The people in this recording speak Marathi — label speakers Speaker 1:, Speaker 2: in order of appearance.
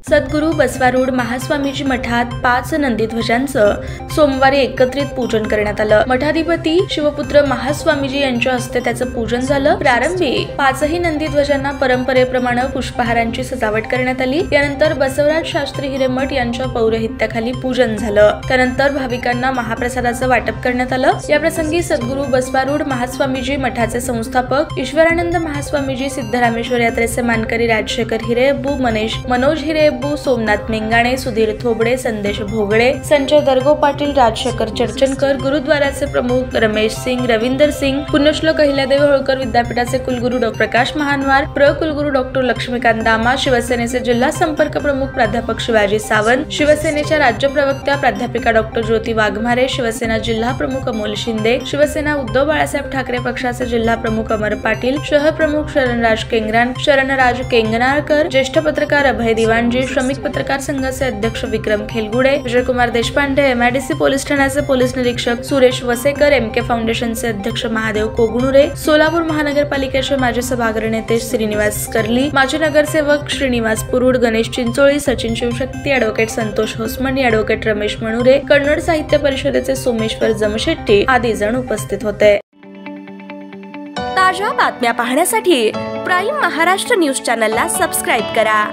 Speaker 1: सद्गुरू बसवारूढ महास्वामीजी मठात 5 नंदीध्वजांचं सोमवारी एकत्रित पूजन करण्यात आलं। मठाधिपती शिवपुत्र महास्वामीजी यांच्या हस्ते त्याचं पूजन झालं। प्रारंभी 5ही नंदीध्वजांना परंपरेप्रमाणे पुष्पहारांची सजावट करण्यात आली। यानंतर बसवराज शास्त्री हिरेमठ यांच्या पौरोहित्याखाली पूजन झालं। त्यानंतर भाविकांना महाप्रसादाचं वाटप करण्यात आलं। या प्रसंगी सद्गुरू बसवारूढ महास्वामीजी मठाचे संस्थापक ईश्वरानंद महास्वामीजी, सिद्धरामेश्वर यात्रेचे मानकरी राजशेखर हिरेअब्बू, मनोज हिरेअब्बू, सोमनाथ मेंगाणे, सुधीर थोबडे, संदेश भोगळे, संजय दरगो पाटील, राजशेखर चर्चनकर, गुरुद्वाराचे प्रमुख रमेश सिंग, रविंदर सिंग, पुण्यश्लोक अहिल्यादेवी होळकर विद्यापीठाचे कुलगुरू डॉ. प्रकाश महानवार, कुलगुरू डॉ. लक्ष्मीकांत दामा, शिवसेनेचे जिल्हा संपर्क प्रमुख प्राध्यापक शिवाजी सावंत, शिवसेनेच्या राज्य प्रवक्त्या प्राध्यापिका डॉ. ज्योती वाघमारे, शिवसेना जिल्हा प्रमुख अमोल शिंदे, शिवसेना उद्धव बाळासाहेब ठाकरे पक्षाचे जिल्हा प्रमुख अमर पाटील, शहर प्रमुख शरणराज केंगनाळकर, ज्येष्ठ पत्रकार अभय दिवाणजी, श्रमिक पत्रकार संघाचे अध्यक्ष विक्रम खेलगुडे, विजयकुमार देशपांडे, MIDC पोलीस ठाण्याचे पोलीस निरीक्षक सुरेश वसेकर, MK फाउंडेशनचे अध्यक्ष महादेव कोगणुरे, सोलापूर महानगरपालिकेचे माजी सभागृह नेते श्रीनिवास कर्ली, माजी नगरसेवक श्रीनिवास पुरुड, गणेश चिंचोळी, सचिन शिवशक्ती, ॲडव्होकेट संतोष होसमणी, ॲडव्होकेट रमेश मणुरे, कन्नड साहित्य परिषदेचे सोमेश्वर जमशेट्टी आदी जण उपस्थित होते। ताज्या बातम्या पाहण्यासाठी प्राईम महाराष्ट्र न्यूज चॅनलला सबस्क्राईब करा।